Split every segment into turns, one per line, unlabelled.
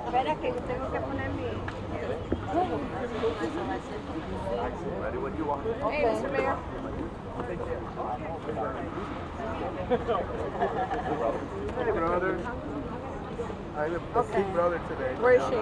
Espera que tengo que poner mi...
Ready when you are.
Hey, Mr. Mayor.
Hey, brother. I'm a big brother today.
Where is she?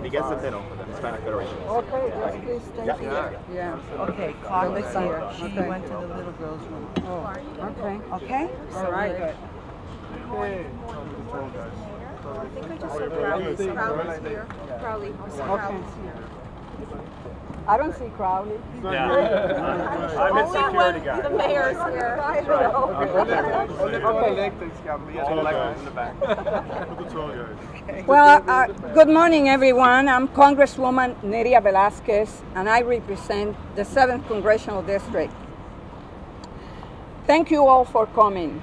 Miguel Centeno, Hispanic Federation.
Okay, yes, please, thank you.
Yeah. Okay, Clark is here. She went to the little girl's room.
Oh, okay.
Okay? So
All right.
we're good.
Hey.
I think I just saw Crowley's here. Crowley. Crowley's here.
I don't see Crowley.
Yeah. I'm his security guy.
The mayor's here. I know.
Only for electeds can be elected in the back.
Well, good morning, everyone. I'm Congresswoman Nydia Velazquez, and I represent the 7th Congressional District. Thank you all for coming.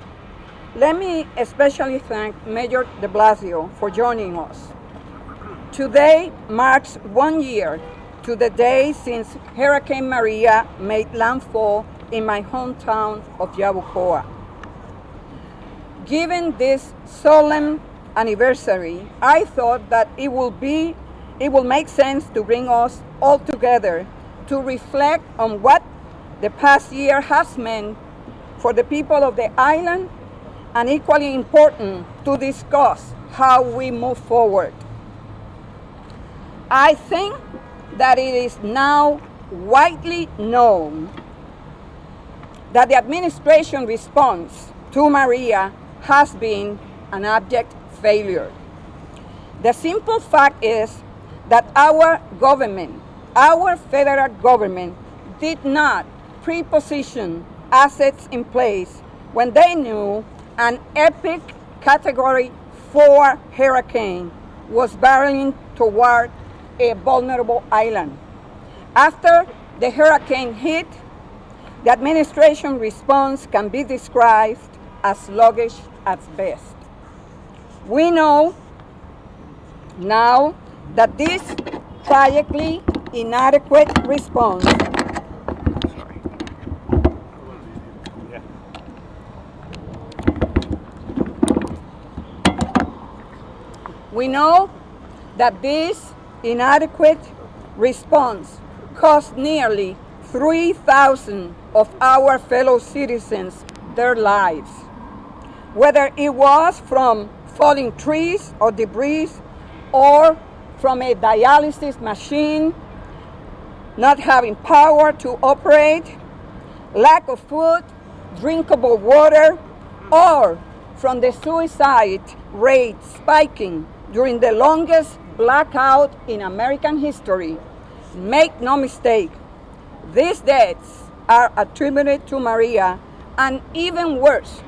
Let me especially thank Mayor de Blasio for joining us. Today marks 1 year to the day since Hurricane Maria made landfall in my hometown of Yabucoa. Given this solemn anniversary, I thought that it will make sense to bring us all together to reflect on what the past year has meant for the people of the island, and equally important, to discuss how we move forward. I think that it is now widely known that the administration response to Maria has been an abject failure. The simple fact is that our government, our federal government, did not pre-position assets in place when they knew an epic Category 4 hurricane was barreling toward a vulnerable island. After the hurricane hit, the administration response can be described as sluggish at best. We know now that this tragically inadequate response cost nearly 3,000 of our fellow citizens their lives, whether it was from falling trees or debris, or from a dialysis machine not having power to operate, lack of food, drinkable water, or from the suicide rate spiking during the longest blackout in American history. Make no mistake, these deaths are attributed to Maria, and even worse,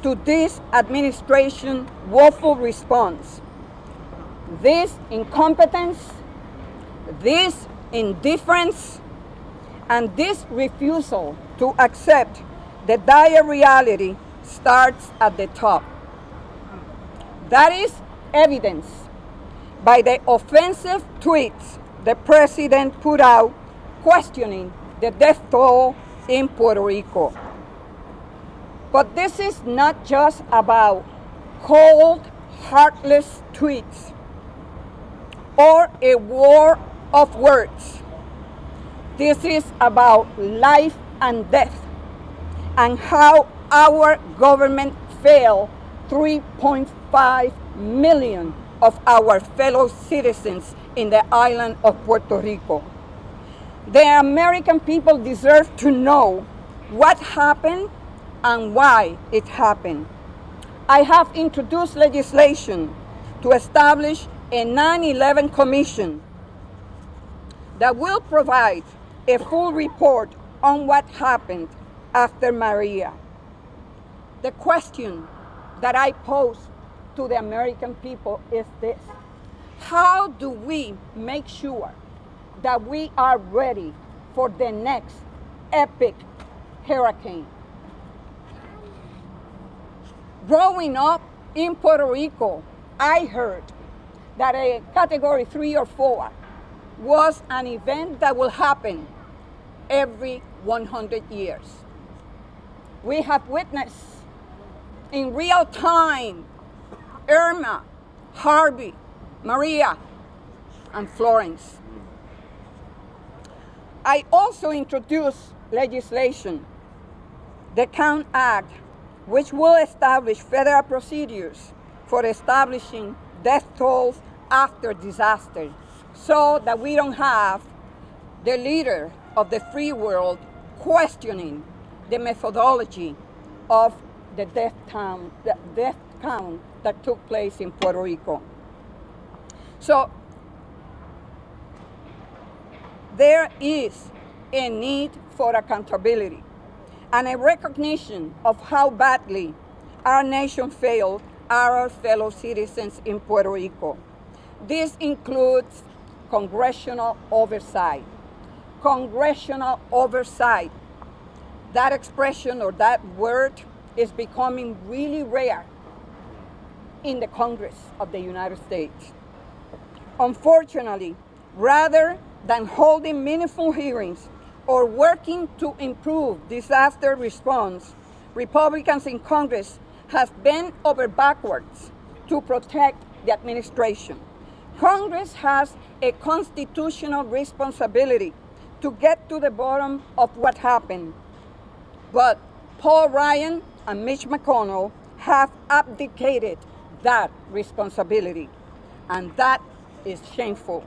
to this administration's woeful response. This incompetence, this indifference, and this refusal to accept the dire reality starts at the top. That is evidenced by the offensive tweets the president put out questioning the death toll in Puerto Rico. But this is not just about cold, heartless tweets or a war of words. This is about life and death, and how our government failed 3.5 million of our fellow citizens in the island of Puerto Rico. The American people deserve to know what happened and why it happened. I have introduced legislation to establish a 9/11 commission that will provide a full report on what happened after Maria. The question that I pose to the American people is this: how do we make sure that we are ready for the next epic hurricane? Growing up in Puerto Rico, I heard that a Category 3 or 4 was an event that will happen every 100 years. We have witnessed in real time: Irma, Harvey, Maria, and Florence. I also introduced legislation, the Count Act, which will establish federal procedures for establishing death tolls after disaster, so that we don't have the leader of the free world questioning the methodology of the death count that took place in Puerto Rico. So there is a need for accountability and a recognition of how badly our nation failed our fellow citizens in Puerto Rico. This includes congressional oversight. Congressional oversight. That expression or that word is becoming really rare in the Congress of the United States. Unfortunately, rather than holding meaningful hearings or working to improve disaster response, Republicans in Congress have bent over backwards to protect the administration. Congress has a constitutional responsibility to get to the bottom of what happened. But Paul Ryan and Mitch McConnell have abdicated that responsibility, and that is shameful.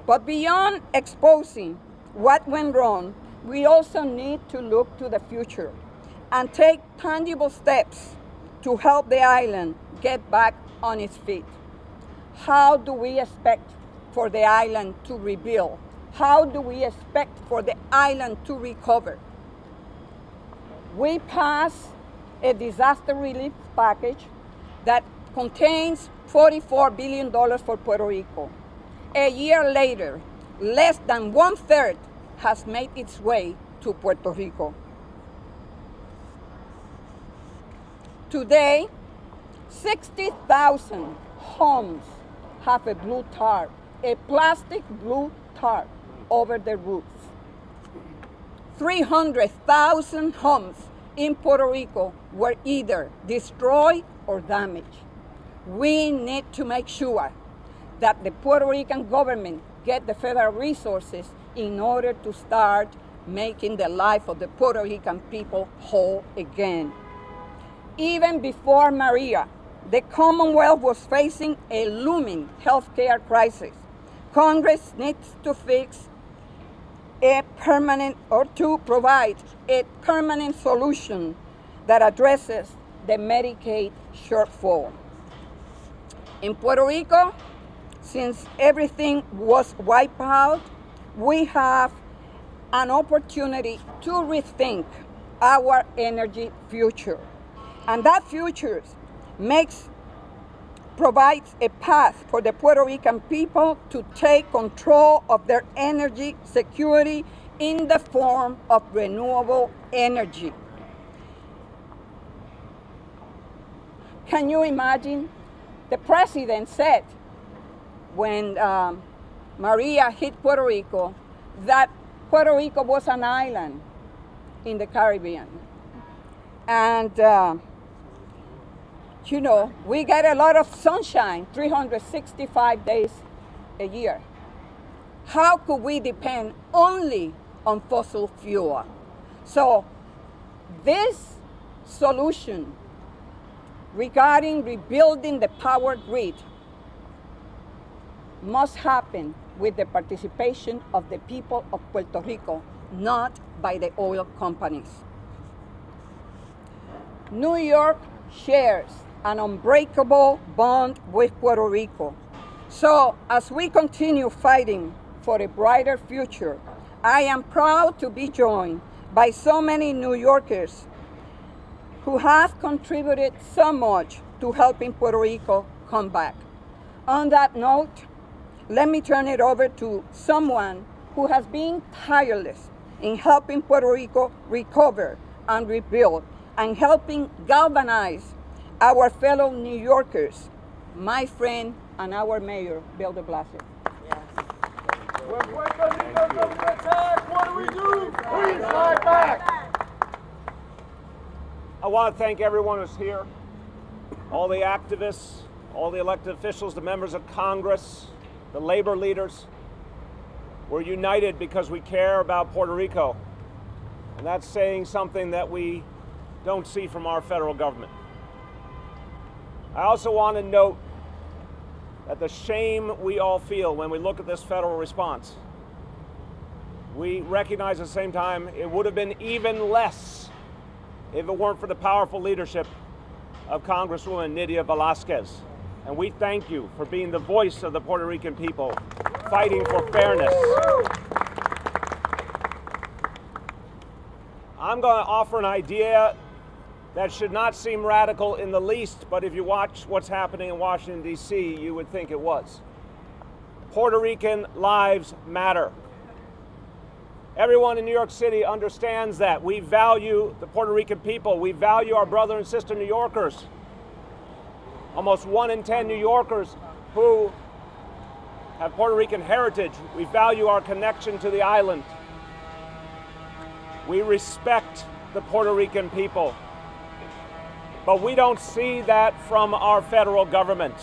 But beyond exposing what went wrong, we also need to look to the future and take tangible steps to help the island get back on its feet. How do we expect for the island to rebuild? How do we expect for the island to recover? We passed a disaster relief package that contains $44 billion for Puerto Rico. A year later, less than 1/3 has made its way to Puerto Rico. Today, 60,000 homes have a blue tarp, a plastic blue tarp over their roofs. 300,000 homes in Puerto Rico were either destroyed or damaged. We need to make sure that the Puerto Rican government get the federal resources in order to start making the life of the Puerto Rican people whole again. Even before Maria, the Commonwealth was facing a looming healthcare crisis. Congress needs to fix a permanent, or to provide a permanent solution that addresses the Medicaid shortfall. In Puerto Rico, since everything was wiped out, we have an opportunity to rethink our energy future. And that future provides a path for the Puerto Rican people to take control of their energy security in the form of renewable energy. Can you imagine? The president said when Maria hit Puerto Rico that Puerto Rico was an island in the Caribbean. And you know, we get a lot of sunshine 365 days a year. How could we depend only on fossil fuel? So this solution regarding rebuilding the power grid must happen with the participation of the people of Puerto Rico, not by the oil companies. New York shares an unbreakable bond with Puerto Rico. So as we continue fighting for a brighter future, I am proud to be joined by so many New Yorkers who have contributed so much to helping Puerto Rico come back. On that note, let me turn it over to someone who has been tireless in helping Puerto Rico recover and rebuild, and helping galvanize our fellow New Yorkers, my friend and our mayor, Bill de Blasio.
When Puerto Rico's under attack, what do we do? We fight back.
I want to thank everyone who's here. all the activists, all the elected officials, the members of Congress, the labor leaders, we're united because we care about Puerto Rico. And that's saying something that we don't see from our federal government. I also want to note that the shame we all feel when we look at this federal response, we recognize at the same time it would have been even less if it weren't for the powerful leadership of Congresswoman Nydia Velazquez. And we thank you for being the voice of the Puerto Rican people, fighting for fairness. I'm going to offer an idea that should not seem radical in the least, but if you watch what's happening in Washington, D.C., you would think it was. Puerto Rican lives matter. Everyone in New York City understands that. We value the Puerto Rican people. We value our brother and sister New Yorkers. Almost 1 in 10 New Yorkers who have Puerto Rican heritage. We value our connection to the island. We respect the Puerto Rican people. But we don't see that from our federal government.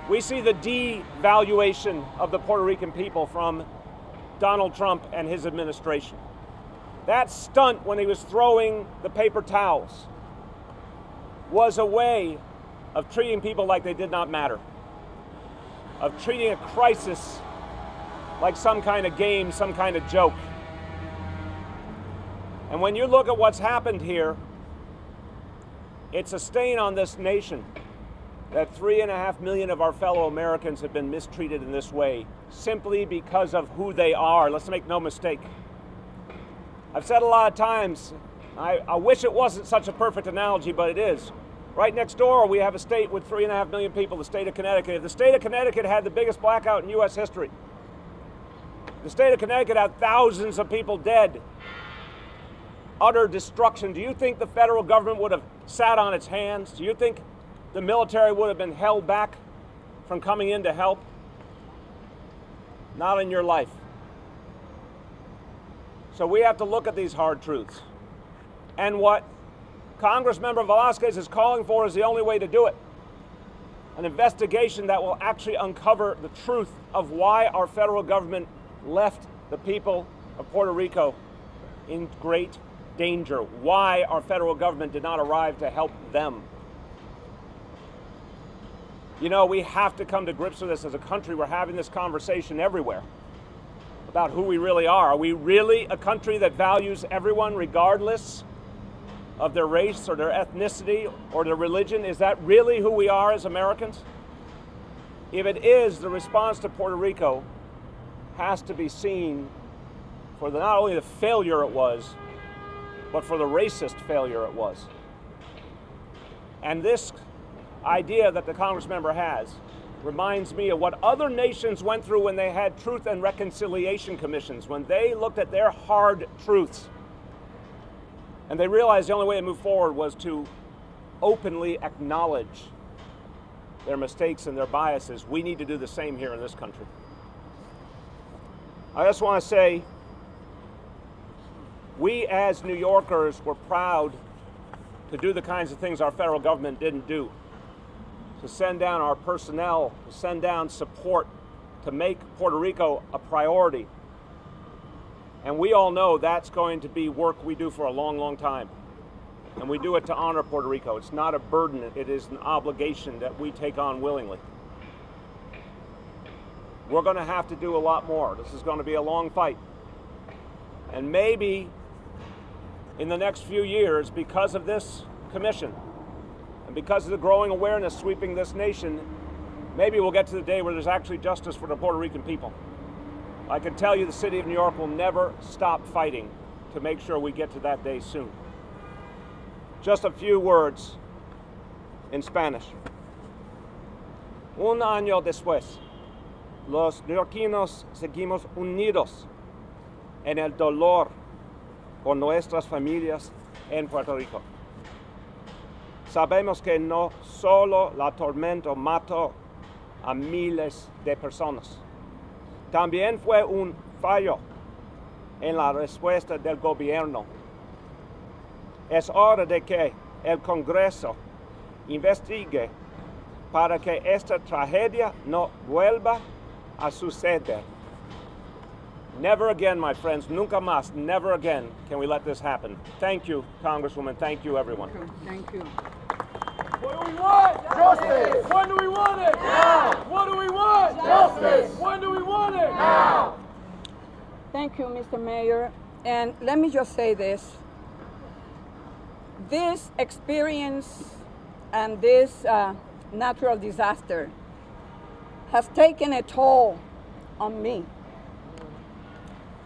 We see the devaluation of the Puerto Rican people from Donald Trump and his administration. That stunt when he was throwing the paper towels was a way of treating people like they did not matter, of treating a crisis like some kind of game, some kind of joke. And when you look at what's happened here, it's a stain on this nation that 3.5 million of our fellow Americans have been mistreated in this way simply because of who they are. Let's make no mistake. I've said a lot of times, I wish it wasn't such a perfect analogy, but it is. Right next door, we have a state with 3.5 million people, the state of Connecticut. If the state of Connecticut had the biggest blackout in U.S. history, the state of Connecticut had thousands of people dead, utter destruction. Do you think the federal government would have sat on its hands? Do you think the military would have been held back from coming in to help? Not in your life. So we have to look at these hard truths. And what Congressmember Velazquez is calling for is the only way to do it. An investigation that will actually uncover the truth of why our federal government left the people of Puerto Rico in great danger, why our federal government did not arrive to help them. You know, we have to come to grips with this as a country. We're having this conversation everywhere about who we really are. Are we really a country that values everyone regardless of their race or their ethnicity or their religion? Is that really who we are as Americans? If it is, the response to Puerto Rico has to be seen for not only the failure it was, but for the racist failure it was. And this idea that the Congressmember has reminds me of what other nations went through when they had Truth and Reconciliation Commissions, when they looked at their hard truths. And they realized the only way to move forward was to openly acknowledge their mistakes and their biases. We need to do the same here in this country. I just want to say, we as New Yorkers were proud to do the kinds of things our federal government didn't do. To send down our personnel, to send down support, to make Puerto Rico a priority. And we all know that's going to be work we do for a long, long time. And we do it to honor Puerto Rico. It's not a burden, it is an obligation that we take on willingly. We're going to have to do a lot more. This is going to be a long fight. And maybe in the next few years, because of this commission, and because of the growing awareness sweeping this nation, maybe we'll get to the day where there's actually justice for the Puerto Rican people. I can tell you the city of New York will never stop fighting to make sure we get to that day soon. Just a few words in Spanish. Un año después, los neoyorquinos seguimos unidos en el dolor por nuestras familias en Puerto Rico. Sabemos que no solo la tormenta mató a miles de personas, también fue un fallo en la respuesta del gobierno. Es hora de que el Congreso investigue para que esta tragedia no vuelva a suceder. Never again, my friends, nunca más, never again can we let this happen. Thank you, Congresswoman. Thank you, everyone.
Thank you.
What do we want? Justice! When do we want it? Now! What do we want? Justice! When do we want it? Now!
Thank you, Mr. Mayor. And let me just say this. This experience and this natural disaster has taken a toll on me.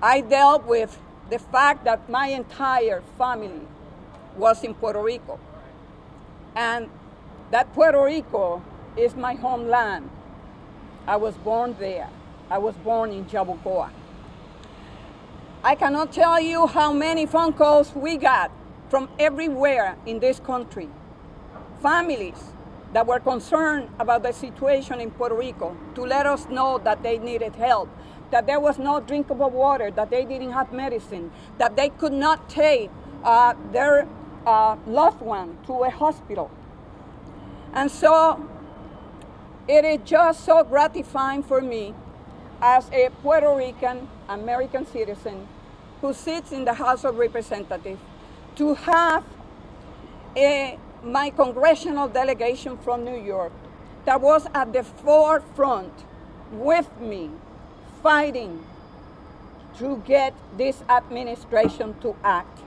I dealt with the fact that my entire family was in Puerto Rico. And that Puerto Rico is my homeland. I was born there. I was born in Jabucoa. I cannot tell you how many phone calls we got from everywhere in this country. Families that were concerned about the situation in Puerto Rico to let us know that they needed help, that there was no drinkable water, that they didn't have medicine, that they could not take their loved one to a hospital. And so it is just so gratifying for me as a Puerto Rican American citizen who sits in the House of Representatives to have my congressional delegation from New York that was at the forefront with me fighting to get this administration to act.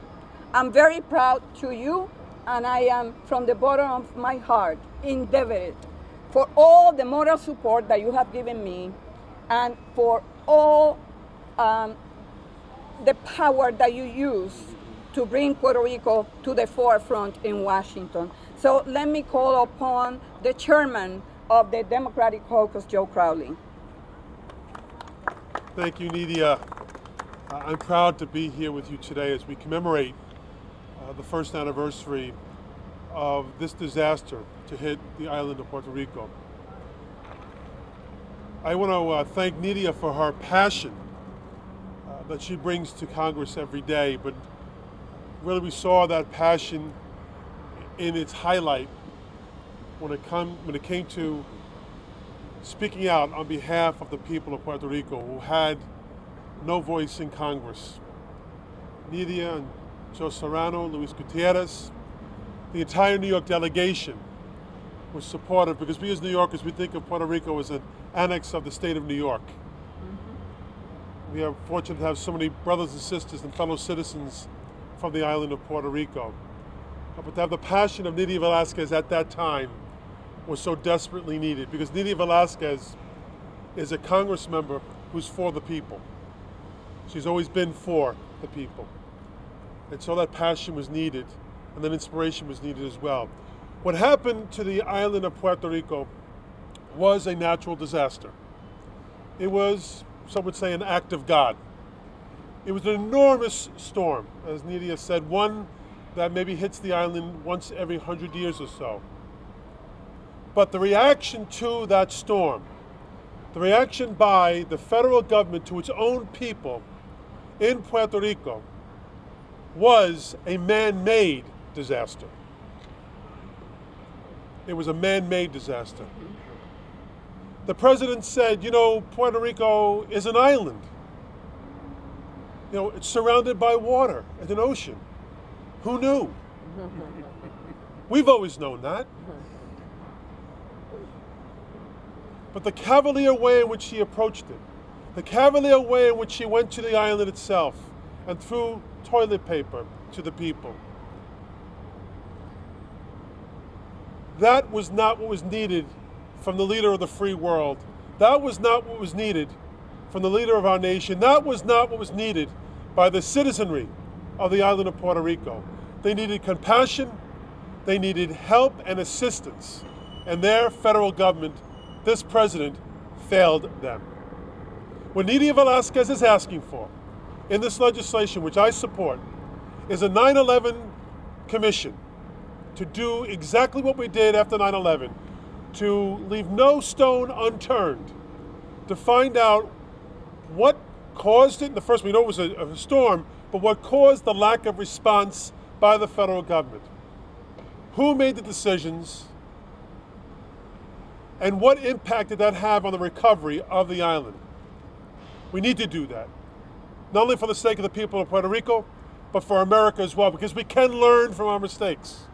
I'm very proud to you, and I am, from the bottom of my heart, indebted for all the moral support that you have given me and for all the power that you use to bring Puerto Rico to the forefront in Washington. So let me call upon the chairman of the Democratic Caucus, Joe Crowley.
Thank you, Nydia. I'm proud to be here with you today as we commemorate the first anniversary of this disaster to hit the island of Puerto Rico. I want to thank Nydia for her passion that she brings to Congress every day, but really we saw that passion in its highlight when it came to speaking out on behalf of the people of Puerto Rico who had no voice in Congress. Nydia and Joe Serrano, Luis Gutierrez, the entire New York delegation was supportive because we as New Yorkers, we think of Puerto Rico as an annex of the state of New York. We are fortunate to have so many brothers and sisters and fellow citizens from the island of Puerto Rico. But to have the passion of Nydia Velazquez at that time was so desperately needed because Nydia Velazquez is a Congress member who's for the people. She's always been for the people. And so that passion was needed, and that inspiration was needed as well. What happened to the island of Puerto Rico was a natural disaster. It was, some would say, an act of God. It was an enormous storm, as Nydia said, one that maybe hits the island once every 100 years or so. But the reaction to that storm, the reaction by the federal government to its own people in Puerto Rico was a man-made disaster. It was a man-made disaster. The president said, you know, Puerto Rico is an island. You know, it's surrounded by water and an ocean. Who knew? We've always known that. But the cavalier way in which he approached it, the cavalier way in which he went to the island itself and threw toilet paper to the people, that was not what was needed from the leader of the free world. That was not what was needed from the leader of our nation. That was not what was needed by the citizenry of the island of Puerto Rico. They needed compassion, they needed help and assistance, and their federal government, this president, failed them. What Nydia Velazquez is asking for in this legislation, which I support, is a 9/11 commission to do exactly what we did after 9/11, to leave no stone unturned, to find out what caused it. The first, we know it was a storm, but what caused the lack of response by the federal government? Who made the decisions And what impact did that have on the recovery of the island? We need to do that, not only for the sake of the people of Puerto Rico, but for America as well, because we can learn from our mistakes.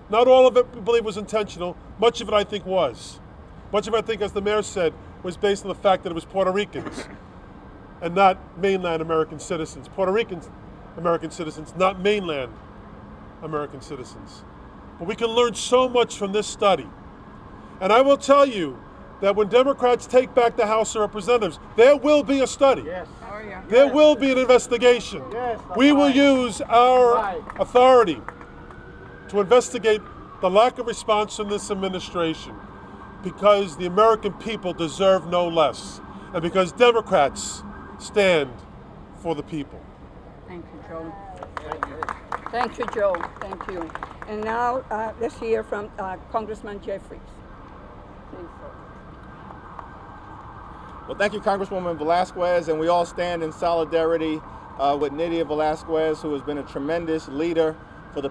Not all of it, we believe, was intentional. Much of it, I think, was. Much of it, I think, as the mayor said, was based on the fact that it was Puerto Ricans and not mainland American citizens. Puerto Rican American citizens, not mainland American citizens. But we can learn so much from this study. And I will tell you that when Democrats take back the House of Representatives, there will be a study.
Yes.
There will be an investigation.
Yes,
We will use our authority to investigate the lack of response from this administration, because the American people deserve no less, and because Democrats stand for the people.
Thank you, Joe. Thank you, Joe. Thank you. And now let's hear from Congressman Jeffries. Please.
Well, thank you, Congresswoman Velazquez, and we all stand in solidarity with Nydia Velazquez, who has been a tremendous leader for the